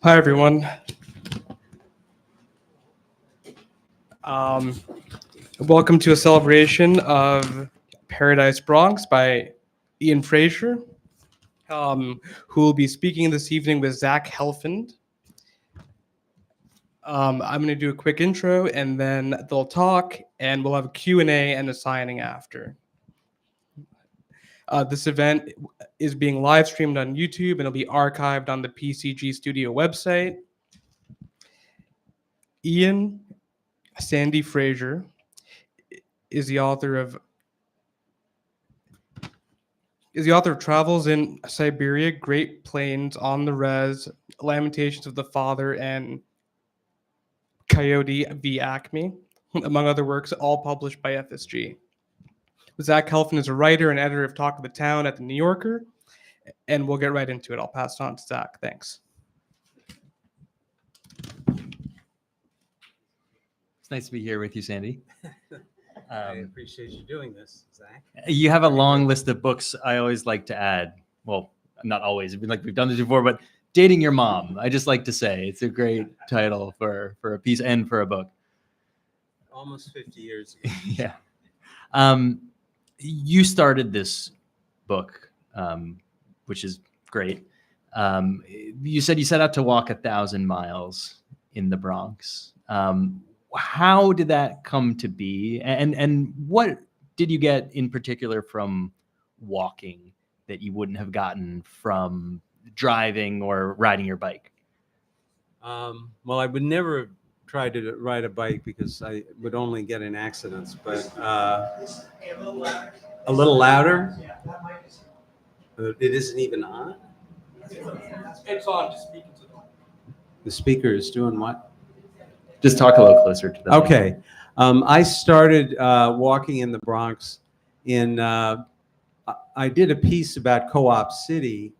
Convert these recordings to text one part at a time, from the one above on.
Hi, everyone. Welcome to a celebration of Paradise Bronx by Ian Frazier, who will be speaking this evening with Zach Helfand. I'm going to do a quick intro, and then they'll talk, and we'll have a Q&A and a signing after. This event is being live streamed on YouTube, and it'll be archived on the PCG Studio website. Ian Sandy Frazier is the author of Travels in Siberia, Great Plains, On the Res, Lamentations of the Father, and Coyote v. Acme, among other works, all published by FSG. Zach Helfand is a writer and editor of Talk of the Town at The New Yorker, and we'll get right into it. I'll pass it on to Zach. Thanks. It's nice to be here with you, Sandy. I appreciate you doing this, Zach. You have a long list of books I always like to add. Well, not always. Like we've done this before, but Dating Your Mom. I just like to say it's a great title for a piece and for a book. Almost 50 years ago. Yeah. You started this book, which is great. You said you set out to walk 1,000 miles in the Bronx. How did that come to be? And what did you get in particular from walking that you wouldn't have gotten from driving or riding your bike? Well, I would never have tried to ride a bike because I would only get in accidents, but a little louder. It isn't even on? It's on, just speaking to them. The speaker is doing what? Just talk a little closer to that. Okay. I started walking in the Bronx I did a piece about Co-op City,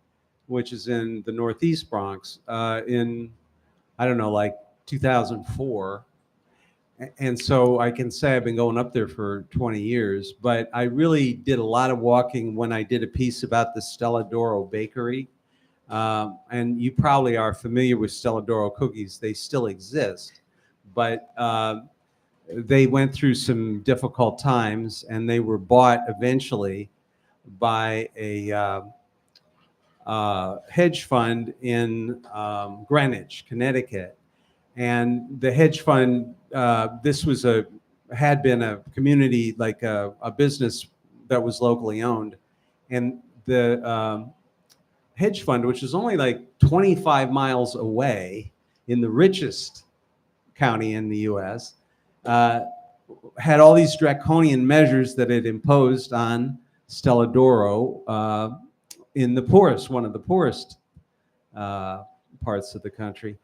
which is in the Northeast Bronx, in, I don't know, like 2004. And so I can say I've been going up there for 20 years, but I really did a lot of walking when I did a piece about the Stella D'Oro Bakery. And you probably are familiar with Stella D'Oro cookies. They still exist. But they went through some difficult times, and they were bought eventually by a hedge fund in Greenwich, Connecticut. And the hedge fund, this was had been a community, like a business that was locally owned. And the hedge fund, which is only like 25 miles away in the richest county in the U.S., had all these draconian measures that it imposed on Stella D'Oro in the poorest, one of the poorest parts of the country.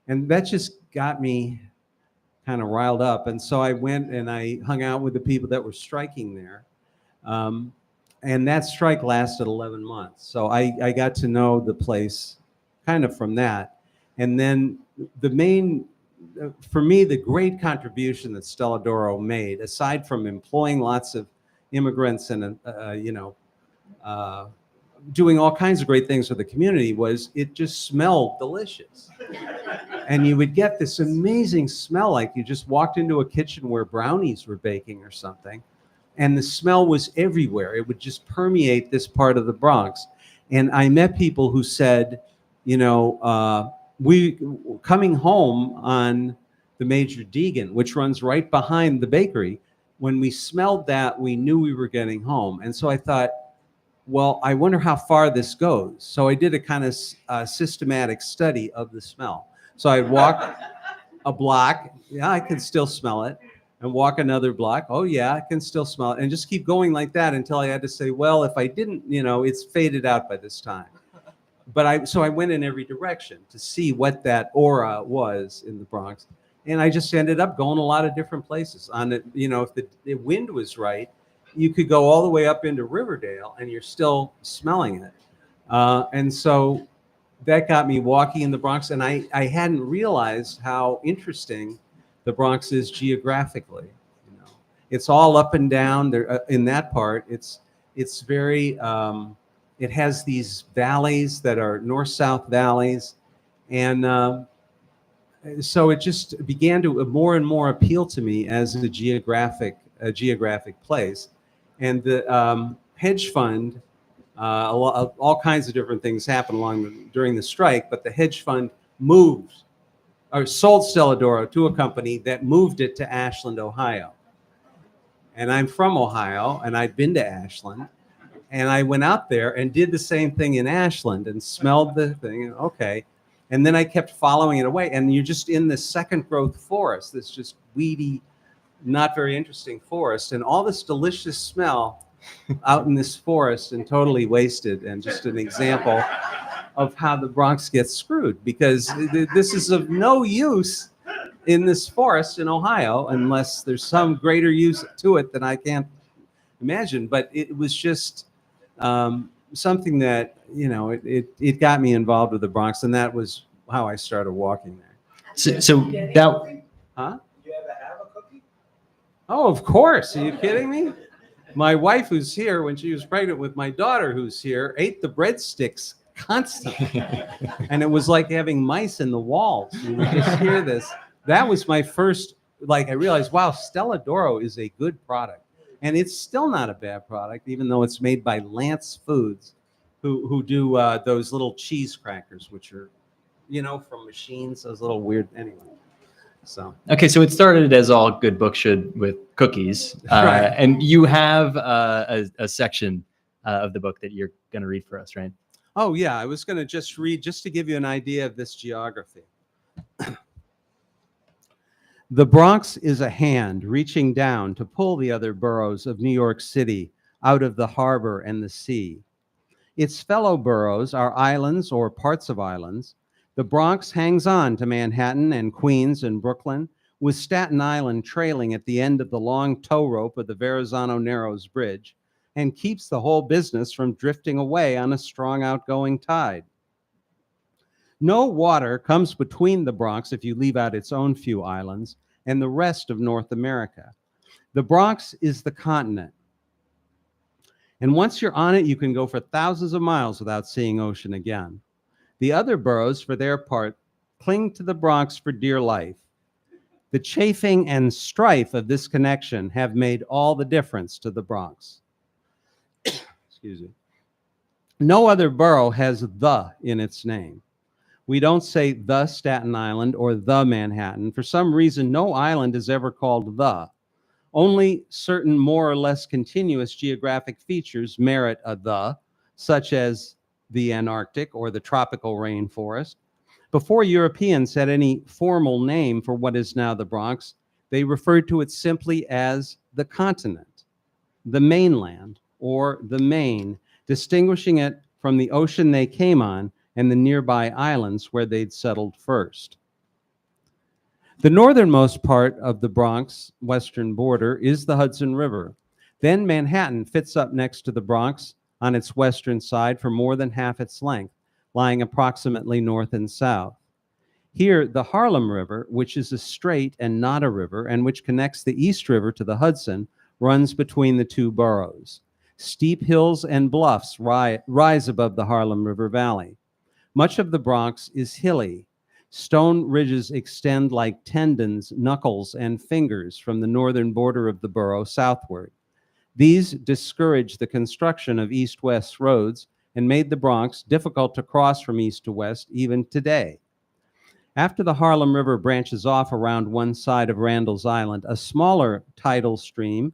And that just got me kind of riled up. And so I went and I hung out with the people that were striking there. And that strike lasted 11 months. So I got to know the place kind of from that. And then for me, the great contribution that Stella D'Oro made, aside from employing lots of immigrants and, doing all kinds of great things for the community, was it just smelled delicious. And you would get this amazing smell, like you just walked into a kitchen where brownies were baking or something, and the smell was everywhere. It would just permeate this part of the Bronx. And I met people who said, we coming home on the Major Deegan, which runs right behind the bakery, when we smelled that, we knew we were getting home. And so I thought, well, I wonder how far this goes. So I did a kind of systematic study of the smell. So I'd walk a block, yeah, I can still smell it, and walk another block, oh yeah, I can still smell it, and just keep going like that until I had to say, well, if I didn't, it's faded out by this time. But so I went in every direction to see what that aura was in the Bronx. And I just ended up going a lot of different places. On it, if the wind was right, you could go all the way up into Riverdale and you're still smelling it. And so that got me walking in the Bronx. And I hadn't realized how interesting the Bronx is geographically. It's all up and down there in that part. It's It's very, it has these valleys that are north-south valleys. And so it just began to more and more appeal to me as a geographic place. And the hedge fund, all kinds of different things happened during the strike, but the hedge fund moved or sold Stella d'Oro to a company that moved it to Ashland, Ohio. And I'm from Ohio, and I'd been to Ashland, and I went out there and did the same thing in Ashland and smelled the thing. And okay. And then I kept following it away, and you're just in this second growth forest, this just weedy, not very interesting forest, and all this delicious smell out in this forest and totally wasted. And just an example of how the Bronx gets screwed, because this is of no use in this forest in Ohio unless there's some greater use to it that I can't imagine. But it was just something that, you know, it got me involved with the Bronx, and that was how I started walking there. So that, Huh? You ever have a cookie? Oh, of course. Are you kidding me? My wife, who's here, when she was pregnant with my daughter, who's here, ate the breadsticks constantly. And it was like having mice in the walls. You would just hear this. That was my first, like, I realized, wow, Stella d'Oro is a good product. And it's still not a bad product, even though it's made by Lance Foods, who do those little cheese crackers, which are, you know, from machines, those little weird, anyway. So. okay, so it started as all good books should with cookies. Right. And you have a section of the book that you're going to read for us, right? Oh, yeah, I was going to just read, just to give you an idea of this geography. The Bronx is a hand reaching down to pull the other boroughs of New York City out of the harbor and the sea. Its fellow boroughs are islands or parts of islands. The Bronx hangs on to Manhattan and Queens and Brooklyn, with Staten Island trailing at the end of the long tow rope of the Verrazano Narrows Bridge, and keeps the whole business from drifting away on a strong outgoing tide. No water comes between the Bronx, if you leave out its own few islands, and the rest of North America. The Bronx is the continent. And once you're on it, you can go for thousands of miles without seeing ocean again. The other boroughs, for their part, cling to the Bronx for dear life. The chafing and strife of this connection have made all the difference to the Bronx. Excuse me. No other borough has "the" in its name. We don't say the Staten Island or the Manhattan. For some reason, no island is ever called the. Only certain more or less continuous geographic features merit a "the," such as the Antarctic or the tropical rainforest. Before Europeans had any formal name for what is now the Bronx, they referred to it simply as the continent, the mainland, or the main, distinguishing it from the ocean they came on and the nearby islands where they'd settled first. The northernmost part of the Bronx western border is the Hudson River. Then Manhattan fits up next to the Bronx on its western side for more than half its length, lying approximately north and south. Here, the Harlem River, which is a strait and not a river, and which connects the East River to the Hudson, runs between the two boroughs. Steep hills and bluffs rise above the Harlem River Valley. Much of the Bronx is hilly. Stone ridges extend like tendons, knuckles, and fingers from the northern border of the borough southward. These discouraged the construction of east-west roads and made the Bronx difficult to cross from east to west even today. After the Harlem River branches off around one side of Randall's Island, a smaller tidal stream,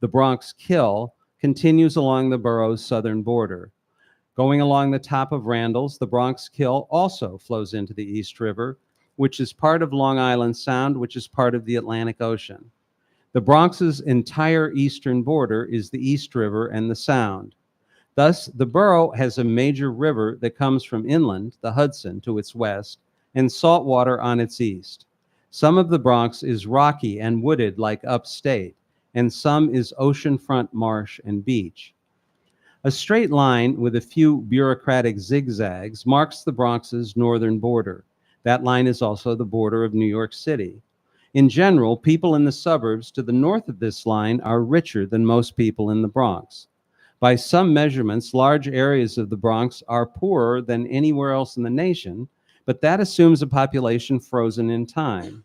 the Bronx Kill, continues along the borough's southern border. Going along the top of Randall's, the Bronx Kill also flows into the East River, which is part of Long Island Sound, which is part of the Atlantic Ocean. The Bronx's entire eastern border is the East River and the Sound. Thus, the borough has a major river that comes from inland, the Hudson, to its west, and salt water on its east. Some of the Bronx is rocky and wooded like upstate, and some is oceanfront marsh and beach. A straight line with a few bureaucratic zigzags marks the Bronx's northern border. That line is also the border of New York City. In general, people in the suburbs to the north of this line are richer than most people in the Bronx. By some measurements, large areas of the Bronx are poorer than anywhere else in the nation, but that assumes a population frozen in time.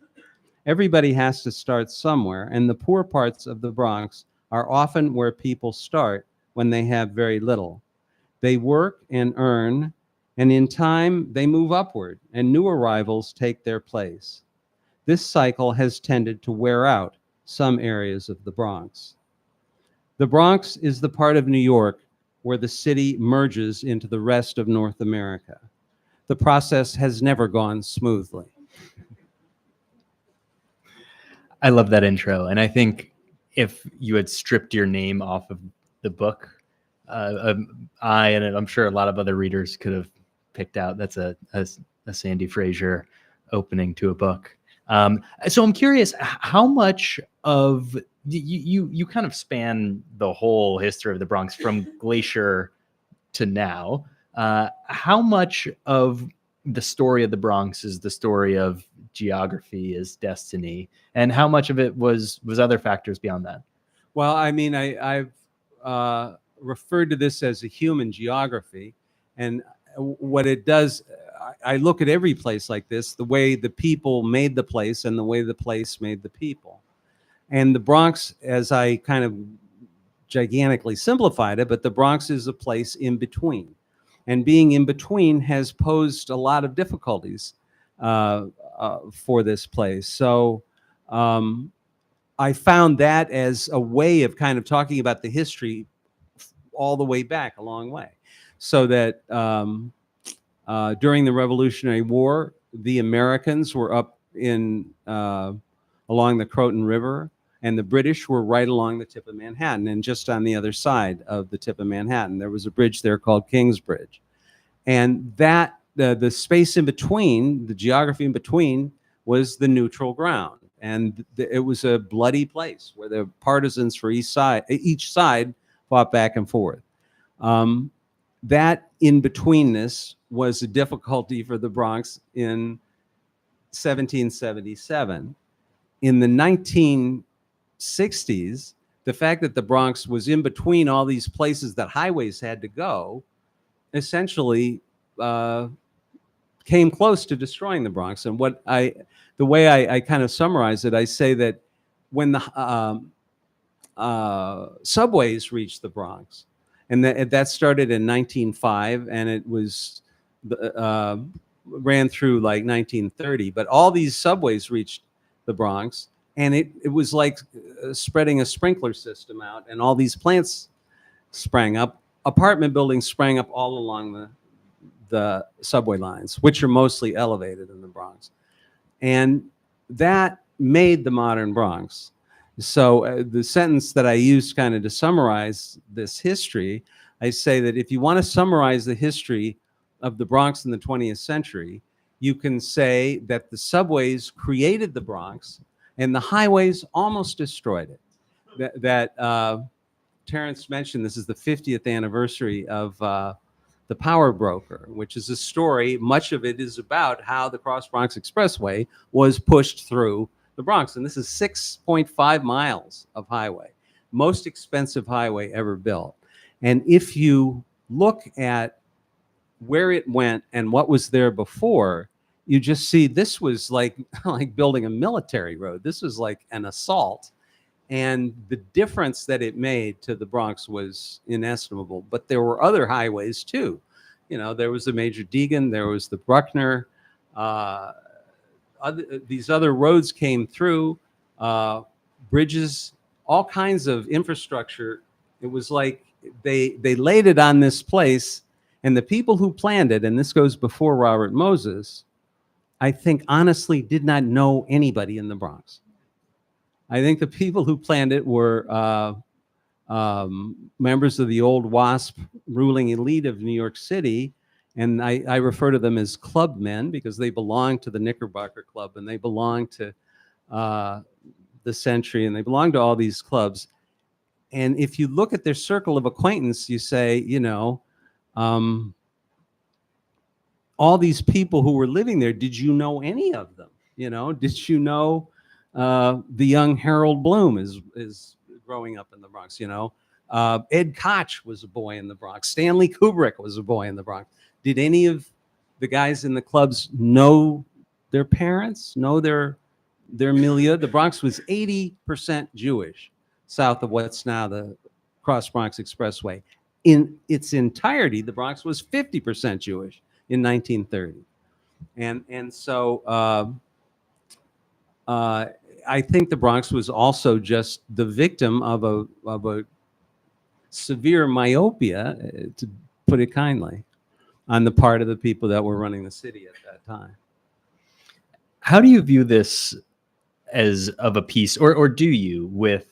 Everybody has to start somewhere, and the poor parts of the Bronx are often where people start when they have very little. They work and earn, and in time they move upward, and new arrivals take their place. This cycle has tended to wear out some areas of the Bronx. The Bronx is the part of New York where the city merges into the rest of North America. The process has never gone smoothly. I love that intro. And I think if you had stripped your name off of the book, I and I'm sure a lot of other readers could have picked out that's a Sandy Frazier opening to a book. So I'm curious, how much of you kind of span the whole history of the Bronx from Glacier to now. How much of the story of the Bronx is the story of geography, is destiny, and how much of it was other factors beyond that? Well, I mean, I've referred to this as a human geography, and what it does, I look at every place like this, the way the people made the place and the way the place made the people. And the Bronx, as I kind of gigantically simplified it, but the Bronx is a place in between. And being in between has posed a lot of difficulties for this place. So I found that as a way of kind of talking about the history all the way back a long way. So that during the Revolutionary War, the Americans were up in along the Croton River, and the British were right along the tip of Manhattan, and just on the other side of the tip of Manhattan. There was a bridge there called King's Bridge. And that, the space in between, the geography in between, was the neutral ground. And it was a bloody place where the partisans for each side fought back and forth. That in-betweenness was a difficulty for the Bronx in 1777. In the 1960s, the fact that the Bronx was in between all these places that highways had to go essentially came close to destroying the Bronx. And the way I kind of summarize it, I say that when the subways reached the Bronx, and that started in 1905, and it was ran through like 1930. But all these subways reached the Bronx, and it was like spreading a sprinkler system out, and all these plants sprang up. Apartment buildings sprang up all along the subway lines, which are mostly elevated in the Bronx. And that made the modern Bronx. So the sentence that I used kind of to summarize this history, I say that if you want to summarize the history of the Bronx in the 20th century, you can say that the subways created the Bronx and the highways almost destroyed it. Terrence mentioned this is the 50th anniversary of the Power Broker, which is a story. Much of it is about how the Cross Bronx Expressway was pushed through the Bronx. And this is 6.5 miles of highway, most expensive highway ever built. And if you look at where it went and what was there before, you just see this was like building a military road. This was like an assault. And the difference that it made to the Bronx was inestimable. But there were other highways too. You know, there was the Major Deegan, there was the Bruckner. These other roads came through, bridges, all kinds of infrastructure. It was like they laid it on this place, and the people who planned it, and this goes before Robert Moses, I think honestly did not know anybody in the Bronx. I think the people who planned it were members of the old WASP ruling elite of New York City. And I refer to them as club men because they belong to the Knickerbocker Club, and they belong to the Century, and they belong to all these clubs. And if you look at their circle of acquaintance, you say, you know, all these people who were living there, did you know any of them? You know, did you know the young Harold Bloom is growing up in the Bronx? You know, Ed Koch was a boy in the Bronx. Stanley Kubrick was a boy in the Bronx. Did any of the guys in the clubs know their parents, know their milieu? The Bronx was 80% Jewish, south of what's now the Cross Bronx Expressway. In its entirety, the Bronx was 50% Jewish in 1930. And so I think the Bronx was also just the victim of a severe myopia, to put it kindly, on the part of the people that were running the city at that time. How do you view this as of a piece, or do you, with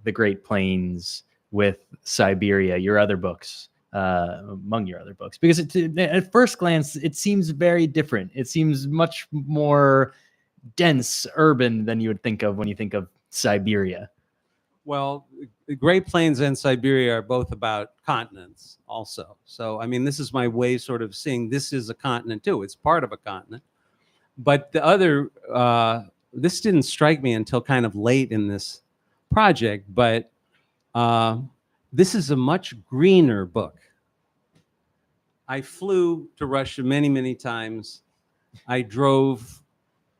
the Great Plains, with Siberia, your other books, among your other books? Because at first glance, it seems very different. It seems much more dense, urban than you would think of when you think of Siberia. Well, the Great Plains and Siberia are both about continents also. So, I mean, this is my way sort of seeing this is a continent too. It's part of a continent. But the other, this didn't strike me until kind of late in this project, but this is a much greener book. I flew to Russia many, many times. I drove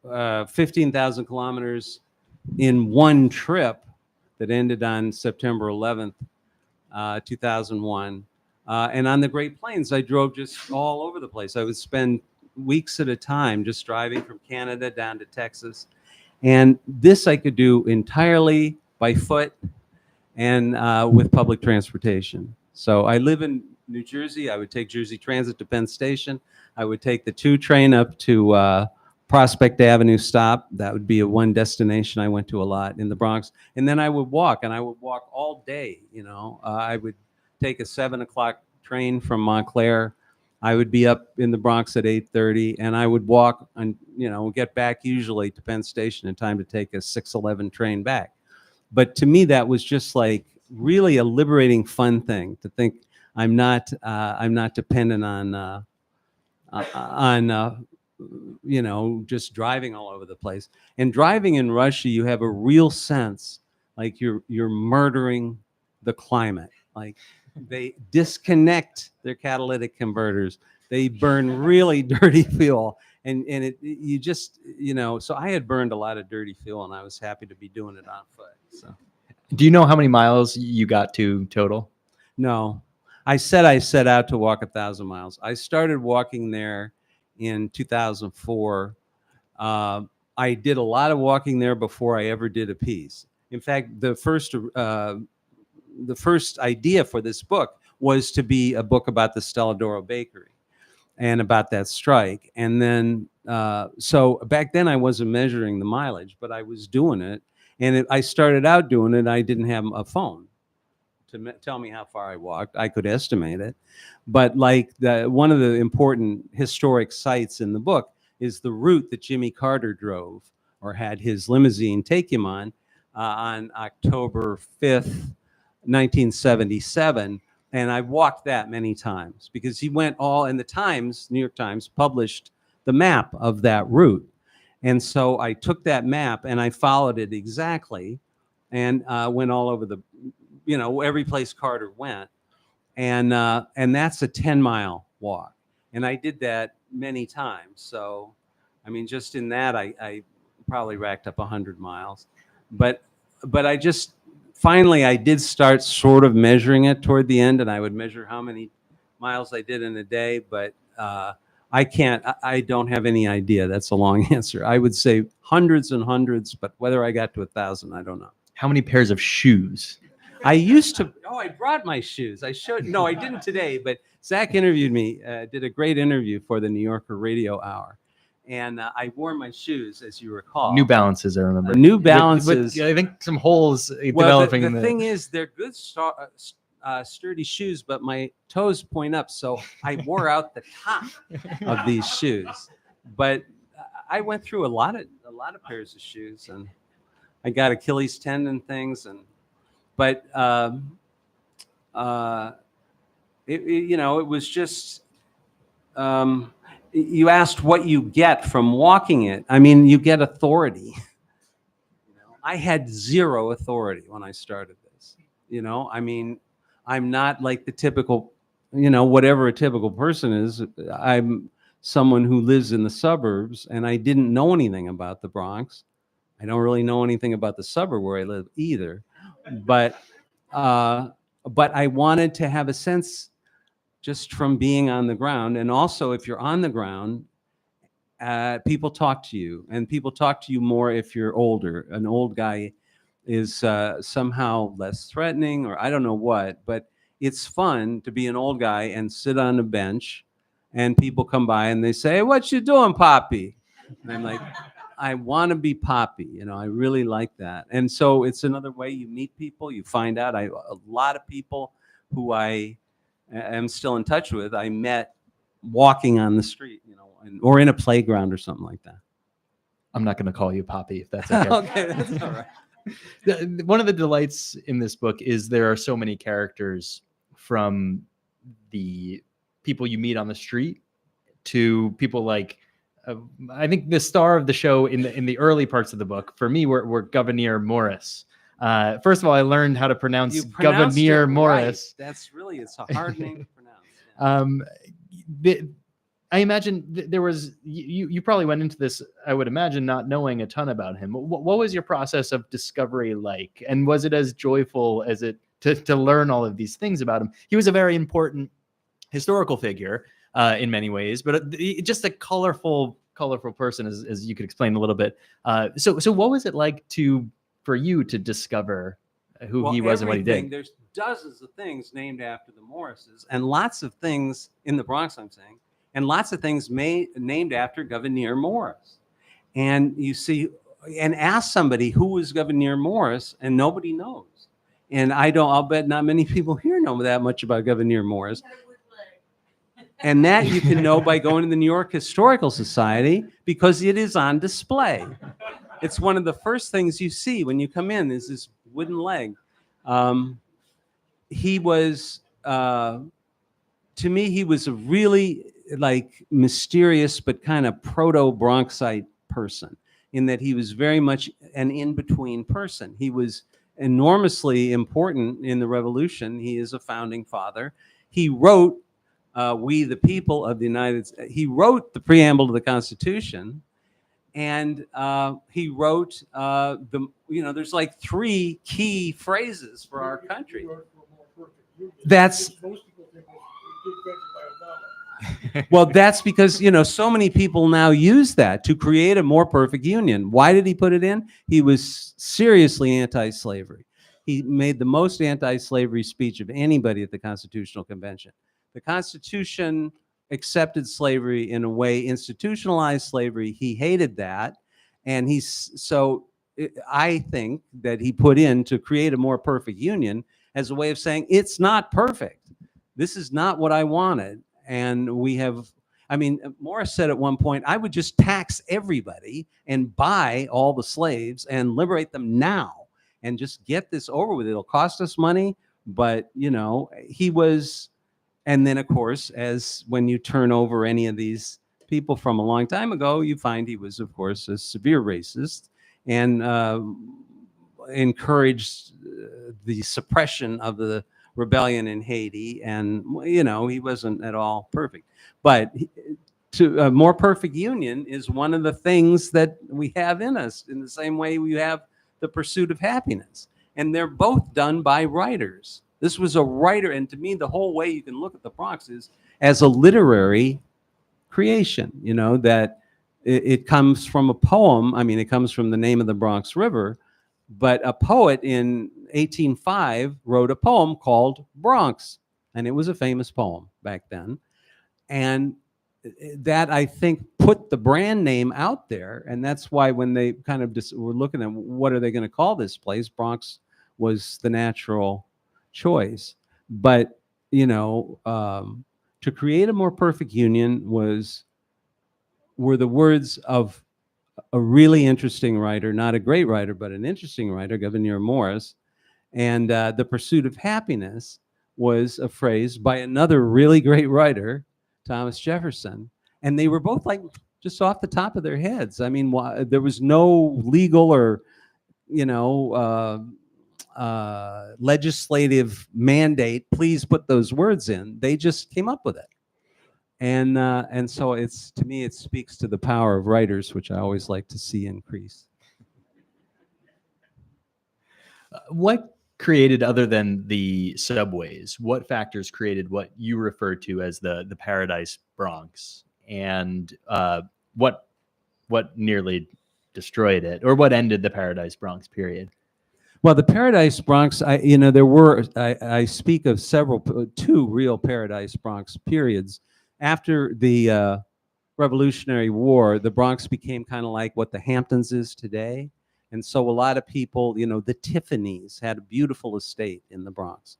15,000 kilometers in one trip that ended on September 11th, 2001. And on the Great Plains, I drove just all over the place. I would spend weeks at a time just driving from Canada down to Texas. And this I could do entirely by foot and with public transportation. So I live in New Jersey. I would take Jersey Transit to Penn Station. I would take the 2 train up to Prospect Avenue stop. That would be a one destination I went to a lot in the Bronx. And then I would walk, and I would walk all day. You know, I would take a 7 o'clock train from Montclair. I would be up in the Bronx at 8:30, and I would walk and, you know, get back usually to Penn Station in time to take a 6:11 train back. But to me, that was just like really a liberating, fun thing to think I'm not dependent on you know, just driving all over the place. And driving in Russia, you have a real sense like you're murdering the climate. Like they disconnect their catalytic converters. They burn really dirty fuel. And you just, you know, so I had burned a lot of dirty fuel, and I was happy to be doing it on foot. So, do you know how many miles you got to total? No, I said I set out to walk 1,000 miles. I started walking there in 2004. I did a lot of walking there before I ever did a piece. In fact, the first idea for this book was to be a book about the Stella d'Oro Bakery and about that strike. And then, so back then I wasn't measuring the mileage, but I was doing it. And I started out doing it. I didn't have a phone to tell me how far I walked. I could estimate it. But like one of the important historic sites in the book is the route that Jimmy Carter drove or had his limousine take him on October 5th, 1977. And I walked that many times because he went all, and the Times, New York Times, published the map of that route. And so I took that map and I followed it exactly and went all over the, you know, every place Carter went. And that's a 10-mile walk. And I did that many times. So, I mean, just in that, I probably racked up 100 miles. But I just, finally, I did start sort of measuring it toward the end, and I would measure how many miles I did in a day. But I don't have any idea. That's a long answer. I would say hundreds and hundreds, but whether I got to 1,000, I don't know. How many pairs of shoes? I used to, I brought my shoes. I didn't today, but Zach interviewed me, did a great interview for the New Yorker Radio Hour. And I wore my shoes, as you recall. New Balances, I remember. New Balances. But I think some holes developing. The thing is, they're good sturdy shoes, but my toes point up, so I wore out the top of these shoes. But I went through a lot of pairs of shoes, and I got Achilles tendon things, but you know, it was just. You asked what you get from walking it. I mean, you get authority. You know, I had zero authority when I started this. You know, I mean, I'm not like the typical, you know, whatever a typical person is. I'm someone who lives in the suburbs, and I didn't know anything about the Bronx. I don't really know anything about the suburb where I live either, but I wanted to have a sense just from being on the ground. And also, if you're on the ground, people talk to you, and people talk to you more if you're older. An old guy is somehow less threatening, or I don't know what, but it's fun to be an old guy and sit on a bench, and people come by and they say, "What you doing, Poppy?" And I'm like, I want to be Poppy. You know, I really like that. And so it's another way you meet people. You find out. A lot of people who I am still in touch with, I met walking on the street, you know, or in a playground or something like that. I'm not going to call you Poppy if that's okay. Okay, that's all right. One of the delights in this book is there are so many characters, from the people you meet on the street to people like, I think the star of the show in the early parts of the book for me were Gouverneur Morris. First of all, I learned how to pronounce You pronounced Gouverneur it Morris. Right. That's really, it's a hard name to pronounce. Yeah. I imagine there was, you probably went into this, I would imagine, not knowing a ton about him. What was your process of discovery like? And was it as joyful as it to learn all of these things about him? He was a very important historical figure in many ways, but just a colorful person, as you could explain a little bit. So what was it like for you to discover who he was and what he did? There's dozens of things named after the Morrises, and lots of things in the Bronx, I'm saying, and lots of things named after Gouverneur Morris. And you see, and ask somebody who was Gouverneur Morris, and nobody knows. And I'll bet not many people here know that much about Gouverneur Morris. And that you can know by going to the New York Historical Society, because it is on display. It's one of the first things you see when you come in, is this wooden leg. He was, to me, he was a really like mysterious but kind of proto-Bronxite person, in that he was very much an in-between person. He was enormously important in the Revolution. He is a founding father. He wrote We the People of the United States. He wrote the preamble to the Constitution, and he wrote there's like 3 key phrases for our country. That's well, that's because, so many people now use that to create a more perfect union. Why did he put it in? He was seriously anti-slavery. He made the most anti-slavery speech of anybody at the Constitutional Convention. The Constitution accepted slavery in a way, institutionalized slavery. He hated that. And I think that he put in to create a more perfect union as a way of saying, it's not perfect. This is not what I wanted. And Morris said at one point, I would just tax everybody and buy all the slaves and liberate them now and just get this over with. It'll cost us money, but he was. And then, of course, as when you turn over any of these people from a long time ago, you find he was, of course, a severe racist and encouraged the suppression of the rebellion in Haiti. And, he wasn't at all perfect. But a more perfect union is one of the things that we have in us, in the same way we have the pursuit of happiness. And they're both done by writers. This was a writer, and to me, the whole way you can look at the Bronx is as a literary creation, that it comes from a poem. I mean, it comes from the name of the Bronx River, but a poet in 1805 wrote a poem called Bronx, and it was a famous poem back then. And that, I think, put the brand name out there, and that's why when they kind of were looking at what are they going to call this place, Bronx was the natural choice. But to create a more perfect union were the words of a really interesting writer, not a great writer, but an interesting writer, Gouverneur Morris. And the pursuit of happiness was a phrase by another really great writer, Thomas Jefferson. And they were both like just off the top of their heads. I mean, there was no legal or legislative mandate, please put those words in. They just came up with it. And so it's, to me, it speaks to the power of writers, which I always like to see increase. What created, other than the subways, what factors created what you refer to as the Paradise Bronx, and what nearly destroyed it, or what ended the Paradise Bronx period? Well, the Paradise Bronx, I speak of two real Paradise Bronx periods. After the Revolutionary War, the Bronx became kind of like what the Hamptons is today. And so a lot of people, the Tiffany's had a beautiful estate in the Bronx.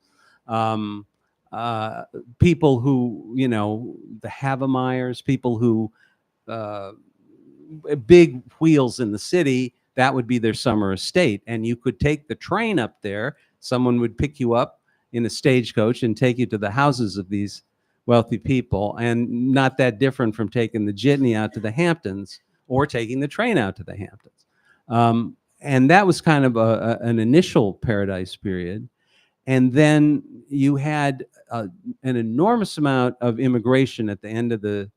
People who, the Havemeyers, people who, big wheels in the city, that would be their summer estate. And you could take the train up there. Someone would pick you up in a stagecoach and take you to the houses of these wealthy people, and not that different from taking the jitney out to the Hamptons or taking the train out to the Hamptons. And that was kind of an initial Paradise period. And then you had an enormous amount of immigration at the end of the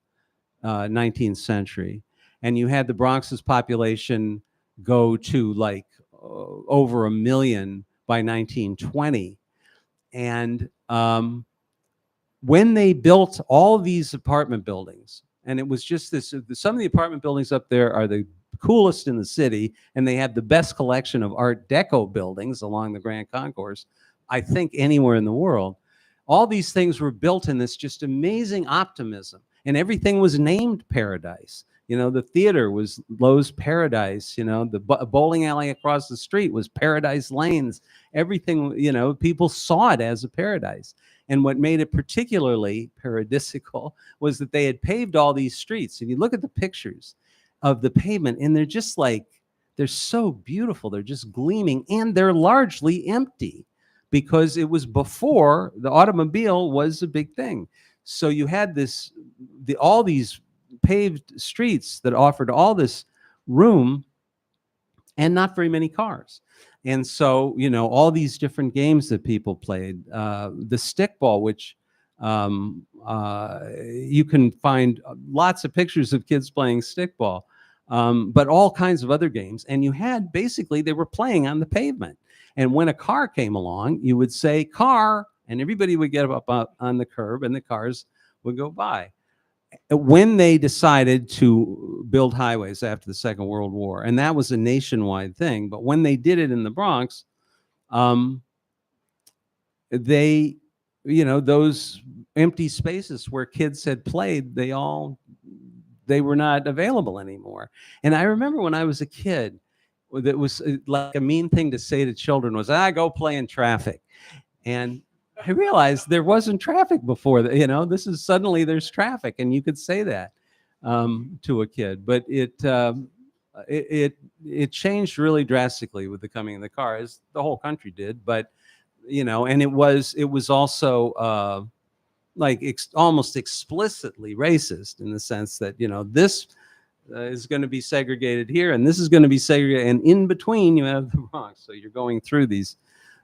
19th century. And you had the Bronx's population go to like over 1 million by 1920. And when they built all these apartment buildings, and it was just this, some of the apartment buildings up there are the coolest in the city, and they have the best collection of Art Deco buildings along the Grand Concourse, I think, anywhere in the world. All these things were built in this just amazing optimism, and everything was named Paradise. The theater was Lowe's Paradise. The bowling alley across the street was Paradise Lanes. Everything, people saw it as a paradise. And what made it particularly paradisical was that they had paved all these streets. And you look at the pictures of the pavement, and they're just like, they're so beautiful. They're just gleaming, and they're largely empty because it was before the automobile was a big thing. So you had all these paved streets that offered all this room and not very many cars. And so, all these different games that people played, the stickball, which you can find lots of pictures of kids playing stickball, but all kinds of other games. And you had, basically, they were playing on the pavement. And when a car came along, you would say, "Car," and everybody would get up on the curb, and the cars would go by. When they decided to build highways after the Second World War, and that was a nationwide thing, but when they did it in the Bronx, they, those empty spaces where kids had played, they were not available anymore. And I remember when I was a kid, that was like a mean thing to say to children was, "Go play in traffic." And I realized there wasn't traffic before that. This is suddenly there's traffic, and you could say that to a kid. But it changed really drastically with the coming of the car, as the whole country did. But and it was also almost explicitly racist, in the sense that this is going to be segregated here, and this is going to be segregated, and in between you have the Bronx. So you're going through these.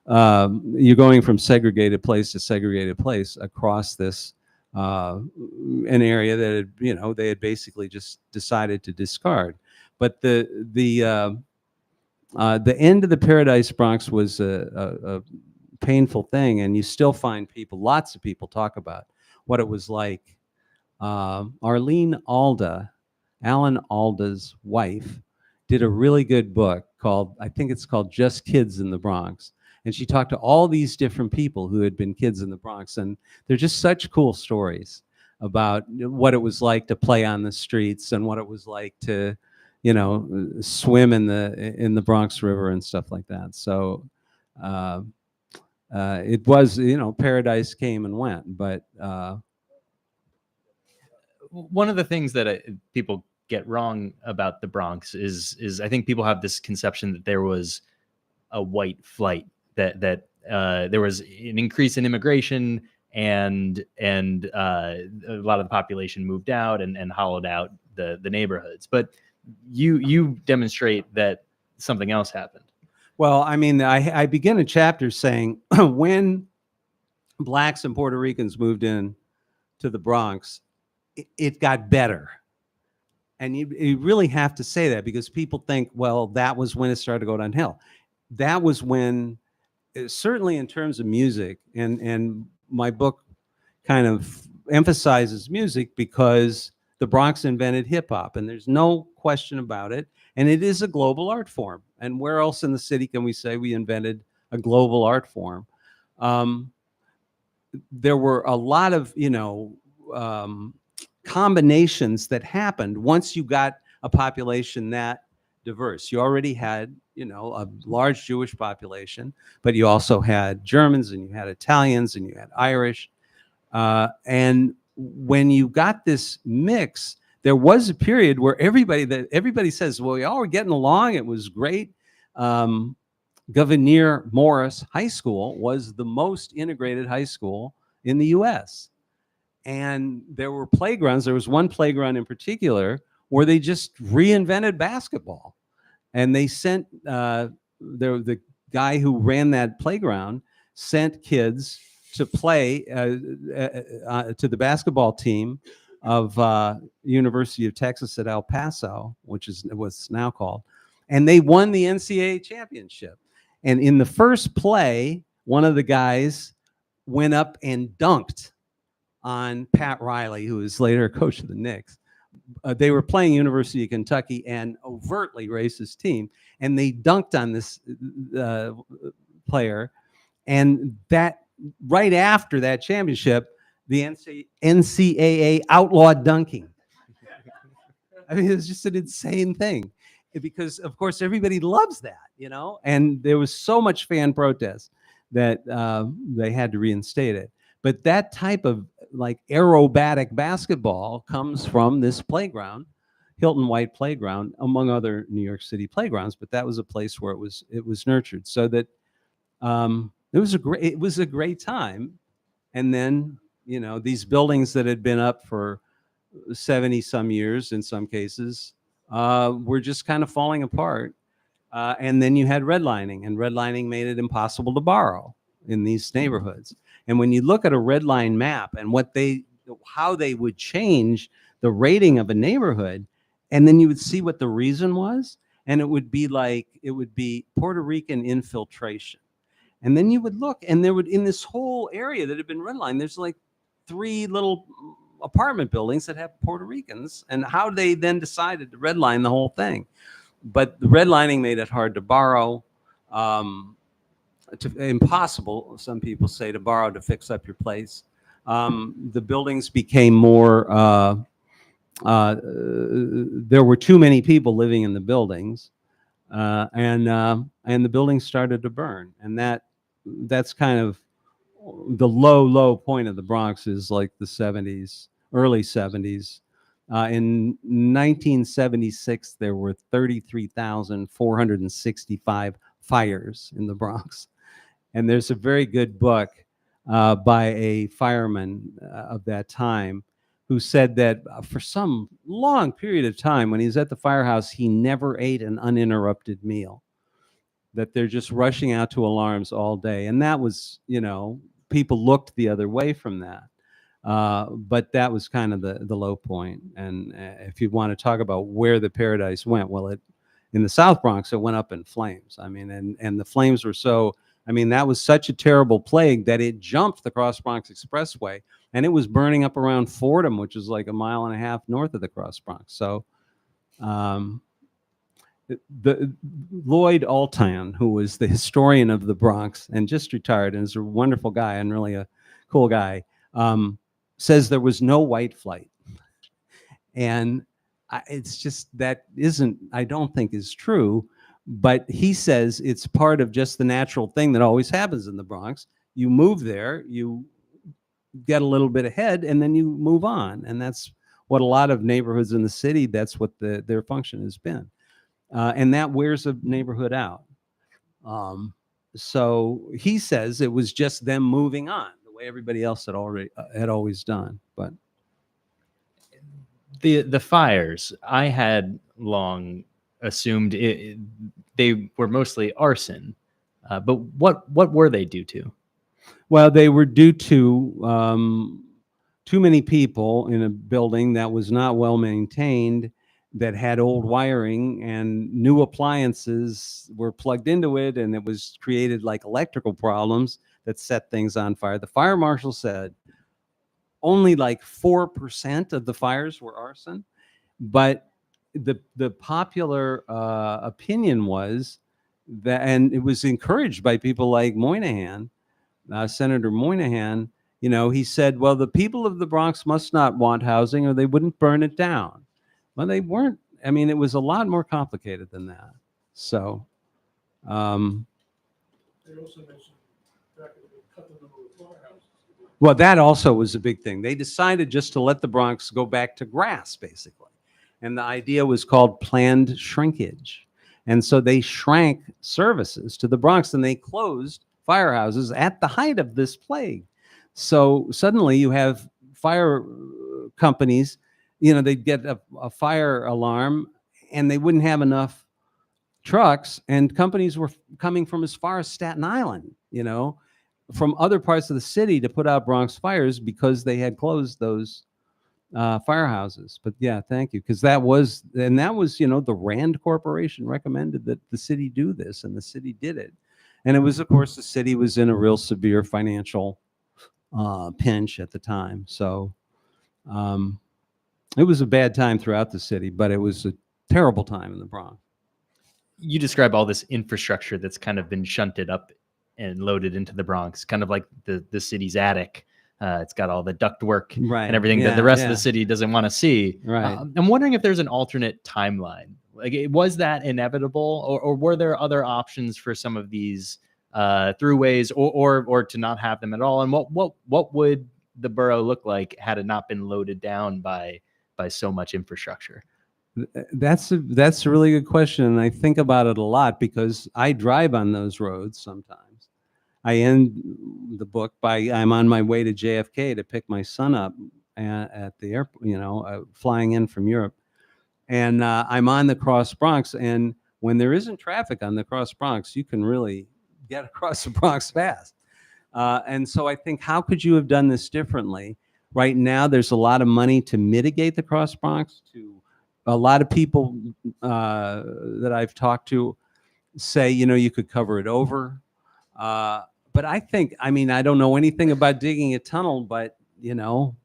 You're going from segregated place to segregated place across this an area that had, they had basically just decided to discard. But the end of the Paradise Bronx was a painful thing, and you still find lots of people talk about what it was like. Arlene Alda, Alan Alda's wife, did a really good book called, I think it's called Just Kids in the Bronx. And she talked to all these different people who had been kids in the Bronx. And they're just such cool stories about what it was like to play on the streets, and what it was like to, swim in the Bronx River and stuff like that. So it was, paradise came and went. But one of the things that people get wrong about the Bronx is I think people have this conception that there was a white flight, that there was an increase in immigration, and a lot of the population moved out and hollowed out the neighborhoods. But you demonstrate that something else happened. Well, I mean, I begin a chapter saying when blacks and Puerto Ricans moved in to the Bronx, it got better. And you really have to say that because people think, well, that was when it started to go downhill. That was when, certainly in terms of music, and my book kind of emphasizes music because the Bronx invented hip hop, and there's no question about it. And it is a global art form. And where else in the city can we say we invented a global art form? There were a lot of, combinations that happened once you got a population that diverse. You already had, a large Jewish population, but you also had Germans and you had Italians and you had Irish. And when you got this mix, there was a period where everybody says, well, we all were getting along. It was great. Gouverneur Morris High School was the most integrated high school in the U.S. And there were playgrounds. There was one playground in particular where they just reinvented basketball. And they sent, the guy who ran that playground sent kids to play to the basketball team of University of Texas at El Paso, which is what's now called. And they won the NCAA championship. And in the first play, one of the guys went up and dunked on Pat Riley, who was later a coach of the Knicks. They were playing University of Kentucky, and overtly racist team, and they dunked on this player. And that right after that championship, the NCAA outlawed dunking. I mean, it was just an insane thing, because of course everybody loves that, and there was so much fan protest that they had to reinstate it. But that type of like aerobatic basketball comes from this playground, Hilton White Playground, among other New York City playgrounds. But that was a place where it was nurtured, so that it was a great time. And then these buildings that had been up for 70 some years in some cases were just kind of falling apart. And then you had redlining, and redlining made it impossible to borrow in these neighborhoods. And when you look at a red line map and how they would change the rating of a neighborhood, and then you would see what the reason was, and it would be Puerto Rican infiltration. And then you would look, and there would, in this whole area that had been redlined, there's like 3 little apartment buildings that have Puerto Ricans, and how they then decided to redline the whole thing. But the redlining made it hard to borrow. Impossible, some people say, to borrow to fix up your place. The buildings became more, there were too many people living in the buildings, and the buildings started to burn. And that's kind of the low point of the Bronx, is like the 70s, early 70s. In 1976, there were 33,465 fires in the Bronx. And there's a very good book by a fireman of that time who said that for some long period of time, when he was at the firehouse, he never ate an uninterrupted meal, that they're just rushing out to alarms all day. And that was, people looked the other way from that. But that was kind of the low point. And if you want to talk about where the paradise went, well, in the South Bronx, it went up in flames. I mean, and the flames were that was such a terrible plague that it jumped the Cross Bronx Expressway, and it was burning up around Fordham, which is like 1.5 miles north of the Cross Bronx. So the Lloyd Altan, who was the historian of the Bronx and just retired and is a wonderful guy and really a cool guy, says there was no white flight. And it's just, I don't think is true. But he says it's part of just the natural thing that always happens in the Bronx. You move there, you get a little bit ahead, and then you move on. And that's what a lot of neighborhoods in the city, that's what their function has been. And that wears a neighborhood out. So he says it was just them moving on the way everybody else had always done. But the fires, I had long assumed they were mostly arson. But what were they due to? Well, they were due to too many people in a building that was not well maintained, that had old wiring, and new appliances were plugged into it, and it was created like electrical problems that set things on fire. The fire marshal said only like 4% of the fires were arson, but the popular opinion was that, and it was encouraged by people like Moynihan, Senator Moynihan. He said, well, the people of the Bronx must not want housing or they wouldn't burn it down. Well, they weren't. I mean, it was a lot more complicated than that. So, They also mentioned the fact that they cut the number of firehouses. well, that also was a big thing. They decided just to let the Bronx go back to grass, basically. And the idea was called planned shrinkage. And so they shrank services to the Bronx, and they closed firehouses at the height of this plague. So suddenly you have fire companies, they'd get a fire alarm and they wouldn't have enough trucks, and companies were coming from as far as Staten Island, from other parts of the city to put out Bronx fires because they had closed those firehouses. But yeah, thank you, because that was the Rand Corporation recommended that the city do this, and the city did it. And it was, of course, the city was in a real severe financial pinch at the time. So it was a bad time throughout the city, but it was a terrible time in the Bronx. You describe all this infrastructure that's kind of been shunted up and loaded into the Bronx, kind of like the city's attic. It's got all the ductwork and everything that the rest of the city doesn't want to see. Right. I'm wondering if there's an alternate timeline. Like, was that inevitable, or were there other options for some of these throughways, or to not have them at all? And what would the borough look like had it not been loaded down by so much infrastructure? That's a really good question, and I think about it a lot because I drive on those roads sometimes. I end the book by I'm on my way to JFK to pick my son up at the airport, flying in from Europe, and I'm on the Cross Bronx, and when there isn't traffic on the Cross Bronx, you can really get across the Bronx fast. And so I think, how could you have done this differently? Right now, there's a lot of money to mitigate the Cross Bronx. A lot of people that I've talked to say, you could cover it over. But I think, I don't know anything about digging a tunnel, but,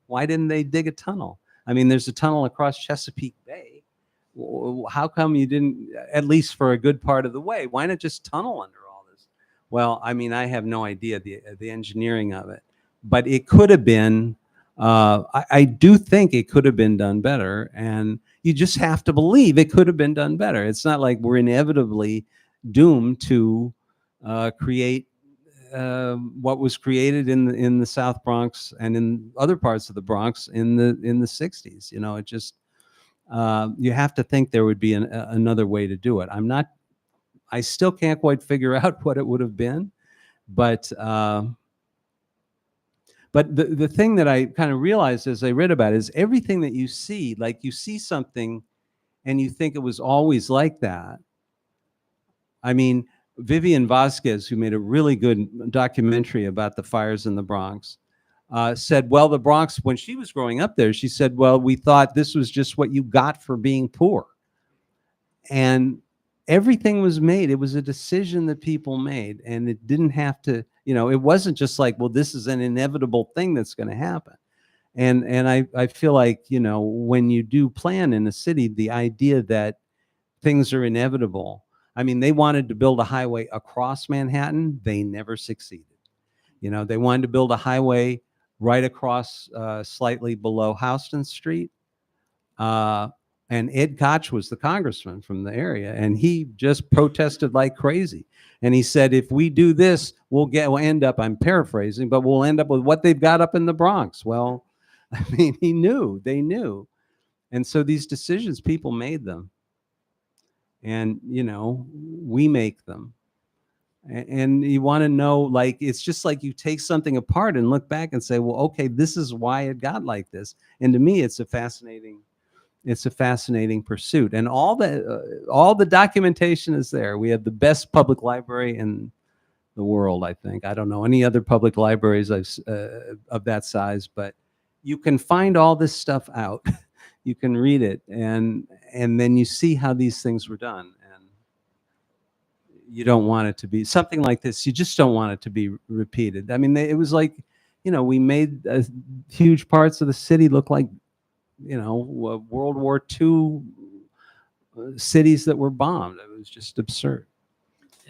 why didn't they dig a tunnel? There's a tunnel across Chesapeake Bay. How come you didn't, at least for a good part of the way? Why not just tunnel under all this? Well, I have no idea the engineering of it, but it could have been, I do think it could have been done better, and you just have to believe it could have been done better. It's not like we're inevitably doomed to create what was created in the South Bronx and in other parts of the Bronx in the 60s. It just you have to think there would be another way to do it. I still can't quite figure out what it would have been, but the thing that I kind of realized as I read about it is everything that you see, like you see something and you think it was always like that. Vivian Vasquez, who made a really good documentary about the fires in the Bronx, said, well, the Bronx, when she was growing up there, she said, well, we thought this was just what you got for being poor. And everything was made. It was a decision that people made, and it didn't have to, it wasn't just like, well, this is an inevitable thing that's going to happen. And I feel like, when you do plan in a city, the idea that things are inevitable. They wanted to build a highway across Manhattan. They never succeeded. They wanted to build a highway right across, slightly below Houston Street. And Ed Koch was the congressman from the area, and he just protested like crazy. And he said, if we do this, we'll end up, I'm paraphrasing, but we'll end up with what they've got up in the Bronx. Well, they knew. And so these decisions, people made them. And, we make them. And you want to know, like, it's just like you take something apart and look back and say, well, okay, this is why it got like this. And to me, it's a fascinating It's a fascinating pursuit, and all the documentation is there. We have the best public library in the world, I think. I don't know any other public libraries of that size, but you can find all this stuff out. You can read it, and then you see how these things were done. And you don't want it to be something like this. You just don't want it to be repeated. I mean, it was like, we made huge parts of the city look like, World War II cities that were bombed. It was just absurd.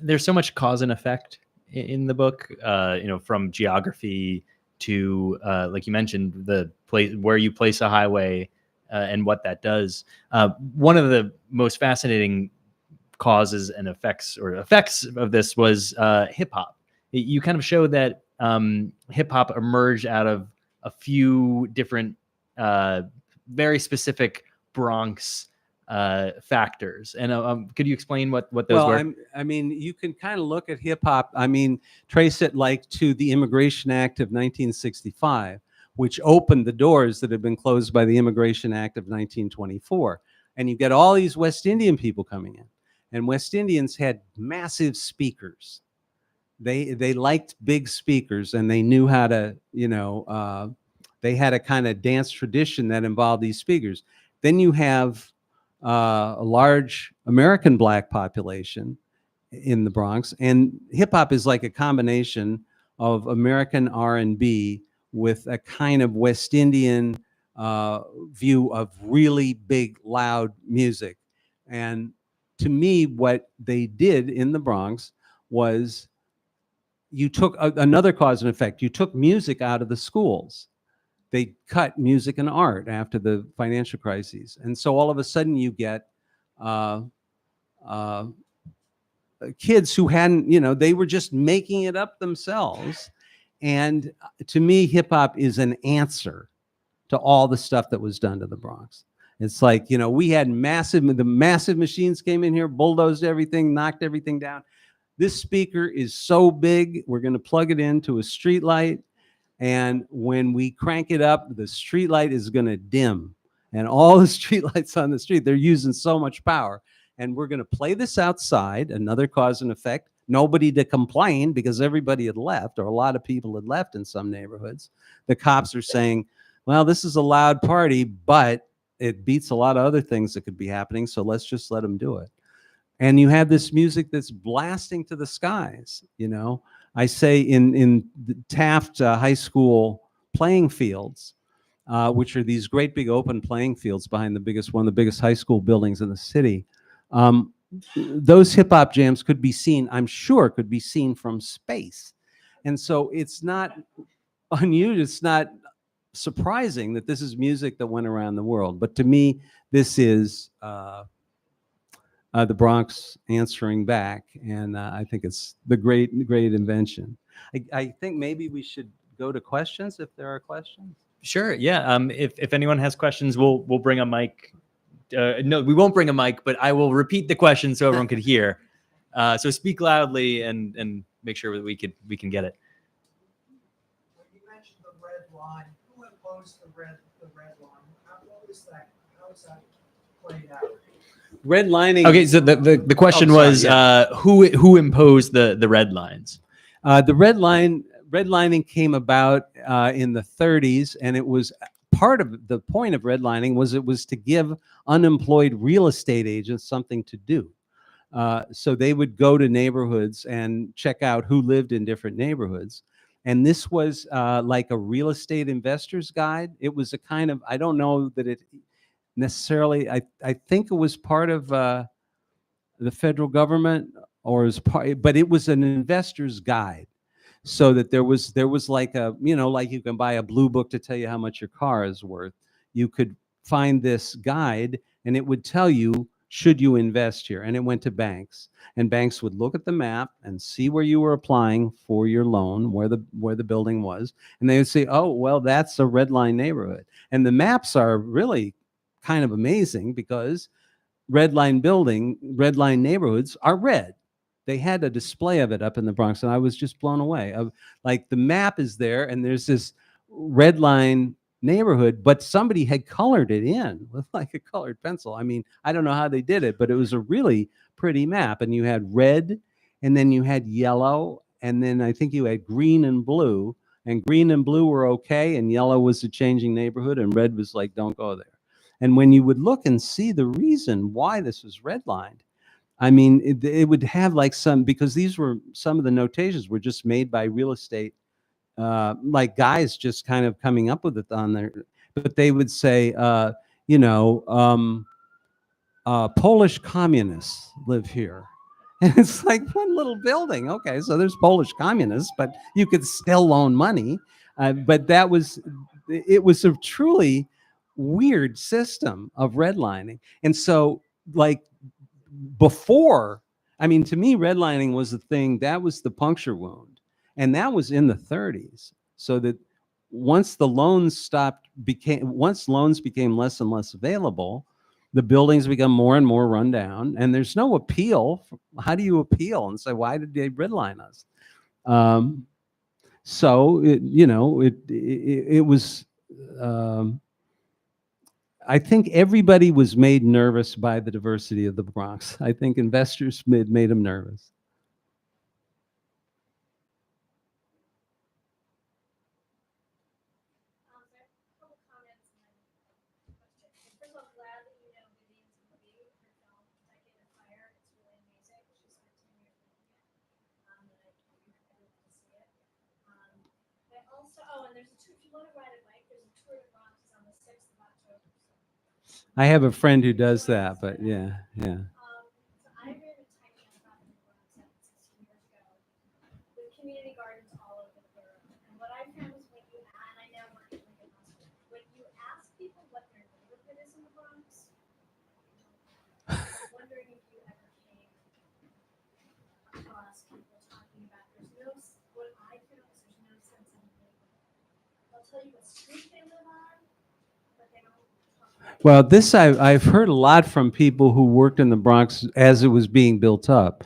There's so much cause and effect in the book, from geography to, like you mentioned, the place where you place a highway and what that does. One of the most fascinating causes and effects of this was hip hop. You kind of show that hip hop emerged out of a few different very specific Bronx factors. And could you explain what those were? I mean, you can kind of look at hip hop. I mean, trace it like to the Immigration Act of 1965, which opened the doors that had been closed by the Immigration Act of 1924. And you get all these West Indian people coming in, and West Indians had massive speakers. They liked big speakers, and they knew how to, they had a kind of dance tradition that involved these speakers. Then you have a large American Black population in the Bronx, and hip hop is like a combination of American R&B with a kind of West Indian view of really big, loud music. And to me, what they did in the Bronx was you took another cause and effect. You took music out of the schools. They cut music and art after the financial crises. And so all of a sudden you get kids who hadn't, they were just making it up themselves. And to me, hip hop is an answer to all the stuff that was done to the Bronx. It's like, we had the massive machines came in here, bulldozed everything, knocked everything down. This speaker is so big, we're going to plug it into a street light. And when we crank it up, the street light is going to dim. And all the street lights on the street, they're using so much power. And we're going to play this outside, another cause and effect. Nobody to complain because everybody had left, or a lot of people had left in some neighborhoods. The cops are saying, well, this is a loud party, but it beats a lot of other things that could be happening, so let's just let them do it. And you have this music that's blasting to the skies, I say in the Taft High School playing fields, which are these great big open playing fields behind one of the biggest high school buildings in the city. Those hip hop jams could be seen, I'm sure, could be seen from space. And so it's not unusual, it's not surprising that this is music that went around the world. But to me, this is the Bronx answering back, and I think it's the great invention. I think maybe we should go to questions if there are questions. Sure. Yeah. If anyone has questions, we'll bring a mic. No, we won't bring a mic, but I will repeat the question so everyone could hear. So speak loudly and make sure that we can get it. When you mentioned the red line, who imposed the red line? How is that played out? Redlining. Okay, so the question was who imposed the red lines? The redlining came about in the 30s, and it was part of the point of redlining was it was to give unemployed real estate agents something to do. So they would go to neighborhoods and check out who lived in different neighborhoods. And this was like a real estate investor's guide. It was a kind of, I don't know that it necessarily, I think it was part of the federal government, or as part, but it was an investor's guide. So that there was like a, like you can buy a blue book to tell you how much your car is worth. You could find this guide and it would tell you, should you invest here? And it went to banks, and banks would look at the map and see where you were applying for your loan, where the building was. And they would say, oh, well, that's a red line neighborhood. And the maps are really kind of amazing because red line neighborhoods are red. They had a display of it up in the Bronx, and I was just blown away. Like the map is there, and there's this red line neighborhood, but somebody had colored it in with like a colored pencil. I mean, I don't know how they did it, but it was a really pretty map. And you had red, and then you had yellow, and then I think you had green and blue. And green and blue were okay, and yellow was a changing neighborhood, and red was like, don't go there. And when you would look and see the reason why this was redlined, I mean, it would have like some, because these were, some of the notations were just made by real estate, like guys just kind of coming up with it on there. But they would say, you know, Polish communists live here. And it's like one little building. Okay, so there's Polish communists, but you could still loan money. But that was, it was a truly weird system of redlining. And so, like, before, I mean, to me, redlining was the thing, that was the puncture wound. And that was in the 30s. So that once the loans once loans became less and less available, the buildings become more and more run down, and there's no appeal. How do you appeal and say, why did they redline us? So it was, I think everybody was made nervous by the diversity of the Bronx. I think investors made them nervous. I have a friend who does that, but yeah. Well, this I've heard a lot from people who worked in the Bronx as it was being built up,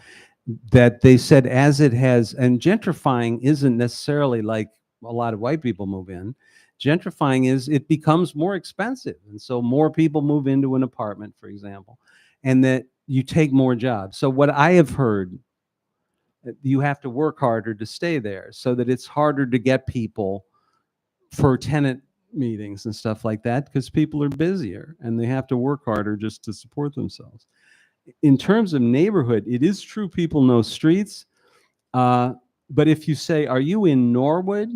that they said as it has, and gentrifying isn't necessarily like a lot of white people move in. Gentrifying is, it becomes more expensive. And so more people move into an apartment, for example, and that you take more jobs. So what I have heard, you have to work harder to stay there, so that it's harder to get people for tenant meetings and stuff like that, because people are busier and they have to work harder just to support themselves. In terms of neighborhood, it is true people know streets, but if you say, are you in Norwood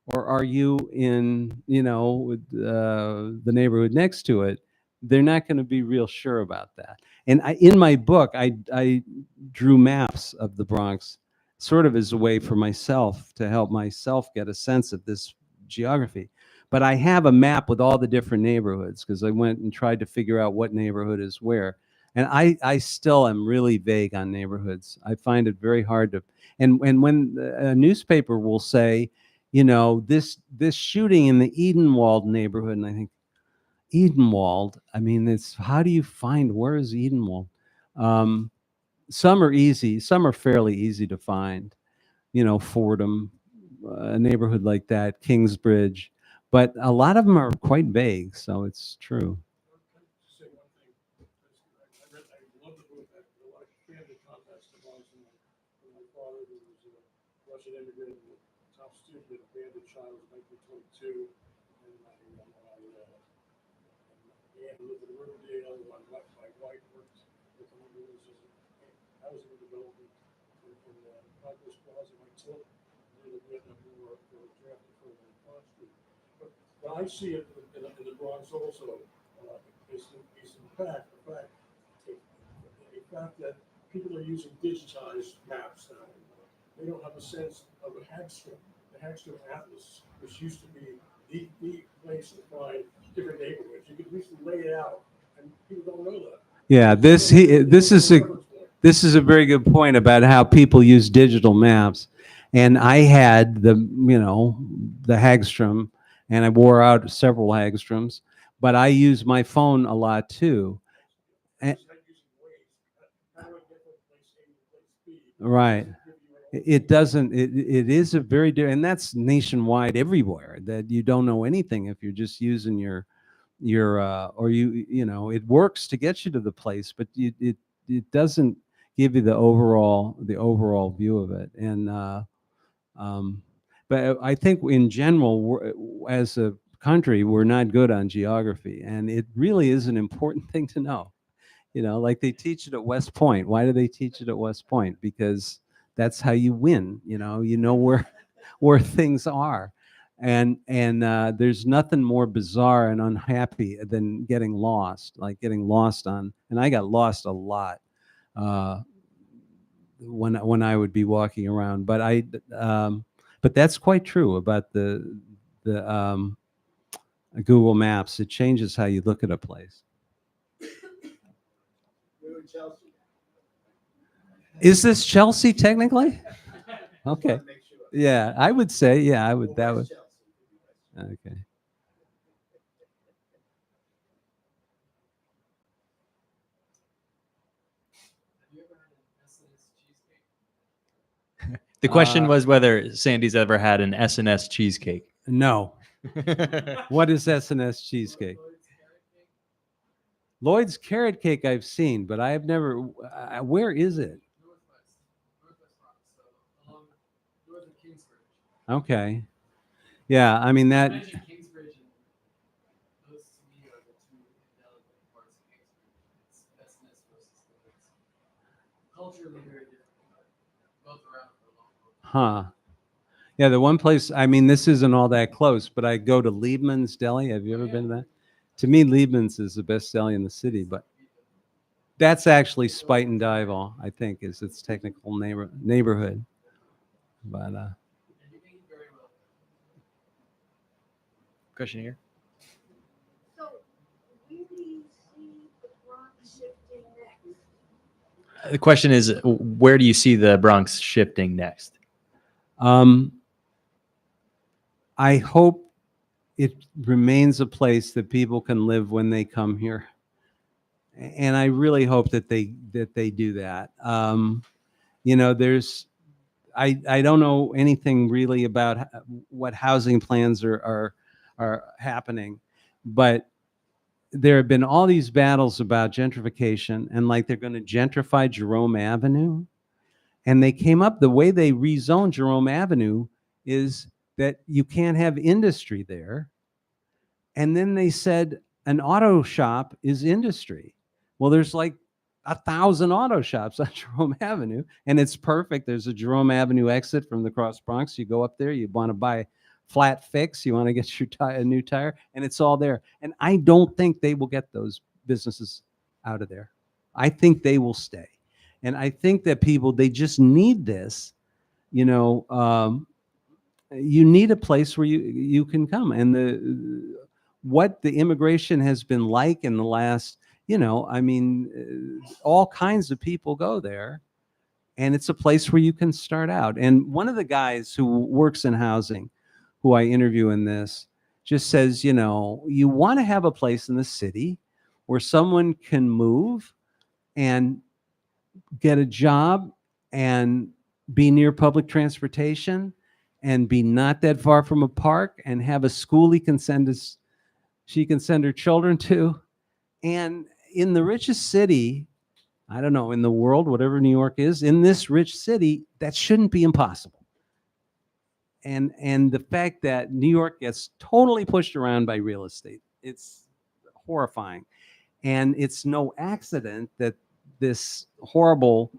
or are you in, the neighborhood next to it, they're not going to be real sure about that. And in my book, I drew maps of the Bronx sort of as a way for myself to help myself get a sense of this geography. But I have a map with all the different neighborhoods, because I went and tried to figure out what neighborhood is where. And I still am really vague on neighborhoods. I find it very hard to, and when a newspaper will say, this shooting in the Edenwald neighborhood, and I think, Edenwald, I mean, it's, how do you find, where is Edenwald? Some are easy, some are fairly easy to find, Fordham, a neighborhood like that, Kingsbridge, but a lot of them are quite vague, so it's true. Say one thing. I love the book. I had a lot of family contacts in Bronx. And my father, who was a Russian immigrant, and a top student, and abandoned child in 1922. And my aunt lived in Riverdale. My wife worked with the housing development in Congress Plaza. My children near the Vietnam War were drafted for the Bronx Street. But I see it in the Bronx also. Is the fact that people are using digitized maps now. They don't have a sense of a Hagstrom, the Hagstrom Atlas, which used to be the place to find different neighborhoods. You could at least lay it out, and people don't know that. Yeah, this is a very good point about how people use digital maps. And I had the Hagstrom, and I wore out several Hagstroms, but I use my phone a lot too. And, right. it doesn't, it is a very different, and that's nationwide everywhere, that you don't know anything if you're just using your or you know, it works to get you to the place, but it doesn't give you the overall view of it. And but I think in general, as a country, we're not good on geography, and it really is an important thing to know. You know, like they teach it at West Point. Why do they teach it at West Point? Because that's how you win. You know where things are, and there's nothing more bizarre and unhappy than getting lost. Like getting lost on, and I got lost a lot when I would be walking around. But but that's quite true about the Google Maps. It changes how you look at a place. Is this Chelsea technically? Okay. Yeah, I would say, yeah, I would, that would. Okay. The question was whether Sandy's ever had an S&S cheesecake. No. What is S&S cheesecake? Lloyd's carrot cake I've seen, but I have never, where is it? Okay. Yeah, I mean that. Huh. Yeah, the one place, I mean, this isn't all that close, but I go to Liebman's Deli. Have you ever been to that? To me, Liebman's is the best deli in the city, but that's actually Spite and Dival, I think, is its technical neighborhood. But Question here. So, where do you see the Bronx shifting next? The question is, where do you see the Bronx shifting next? I hope it remains a place that people can live when they come here, and I really hope that they do that. You know, I don't know anything really about what housing plans are happening, but there have been all these battles about gentrification, and like they're going to gentrify Jerome Avenue, and they came up, the way they rezoned Jerome Avenue is that you can't have industry there. And then they said an auto shop is industry. Well, there's like 1,000 auto shops on Jerome Avenue, and it's perfect. There's a Jerome Avenue exit from the Cross Bronx. You go up there, you want to buy flat fix, you want to get your a new tire, and it's all there. And I don't think they will get those businesses out of there. I think they will stay. And I think that people, they just need this, you know, you need a place where you can come. And what the immigration has been like in the last, you know, I mean, all kinds of people go there, and it's a place where you can start out. And one of the guys who works in housing, who I interview in this, just says, you know, you want to have a place in the city where someone can move and get a job and be near public transportation and be not that far from a park and have a school she can send her children to. And in the richest city, I don't know, in the world, whatever New York is, in this rich city, that shouldn't be impossible. And the fact that New York gets totally pushed around by real estate, it's horrifying. And it's no accident that this horrible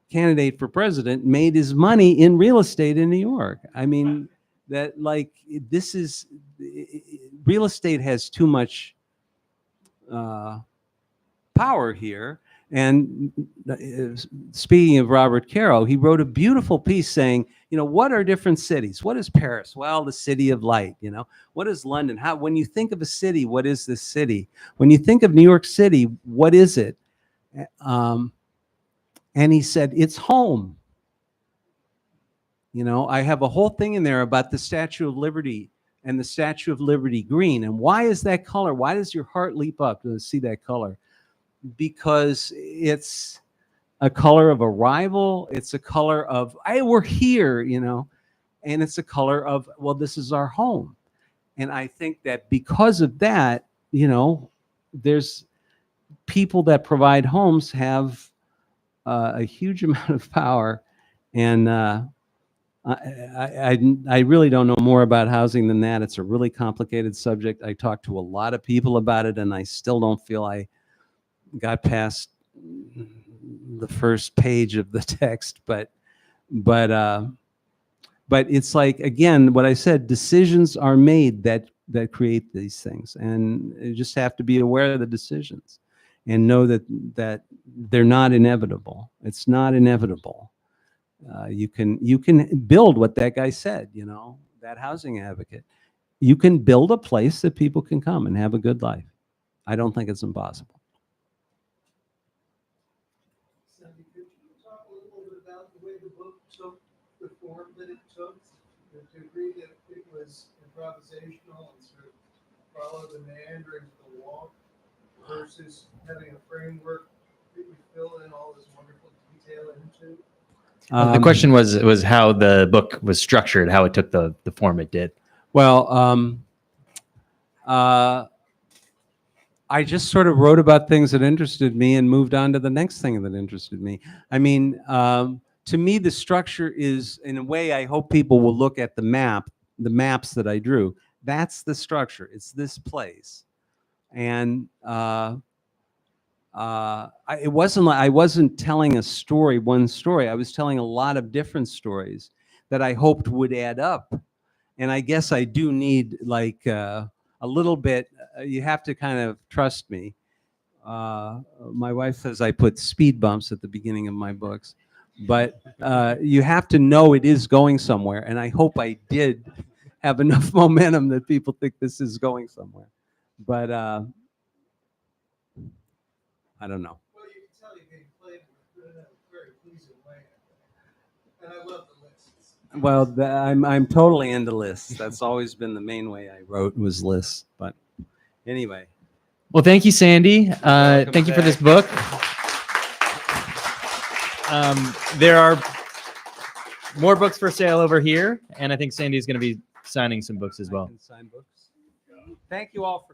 candidate for president made his money in real estate in New York. I mean, that like, this is, real estate has too much power here. And speaking of Robert Caro, he wrote a beautiful piece saying, you know, what are different cities? What is Paris? Well, the city of light, you know. What is London? How, when you think of a city, what is this city? When you think of New York City, what is it? And he said, it's home. You know, I have a whole thing in there about the Statue of Liberty and the Statue of Liberty green. And why is that color? Why does your heart leap up to see that color? Because it's a color of arrival. It's a color of, hey, we're here, you know, and it's a color of, well, this is our home. And I think that because of that, you know, there's people that provide homes have a huge amount of power. And I really don't know more about housing than that. It's a really complicated subject. I talked to a lot of people about it, and I still don't feel I got past the first page of the text. But it's like, again, what I said, decisions are made that create these things, and you just have to be aware of the decisions and know that they're not inevitable. It's not inevitable. You can build what that guy said, you know, that housing advocate. You can build a place that people can come and have a good life. I don't think it's impossible. Sandy, could you talk a little bit about the way the book took the form that it took, the degree that it was improvisational and sort of follow the meanderings of the walk versus having a framework that you fill in all this wonderful detail into? The question was how the book was structured, how it took the form it did. Well, I just sort of wrote about things that interested me and moved on to the next thing that interested me. I mean, to me, the structure is, in a way, I hope people will look at the maps that I drew. That's the structure. It's this place. And it wasn't like I wasn't telling a story, one story. I was telling a lot of different stories that I hoped would add up. And I guess I do need like a little bit. You have to kind of trust me. My wife says I put speed bumps at the beginning of my books, but you have to know it is going somewhere. And I hope I did have enough momentum that people think this is going somewhere. But I don't know. Well, you can tell you're getting played with in a very pleasing way. And I love the lists. Well, I'm totally into lists. That's always been the main way I wrote, was lists. But anyway. Well, thank you, Sandy. welcome Thank you for this back. book. There are more books for sale over here, and I think Sandy is going to be signing some books as I well. can sign books. Thank you all for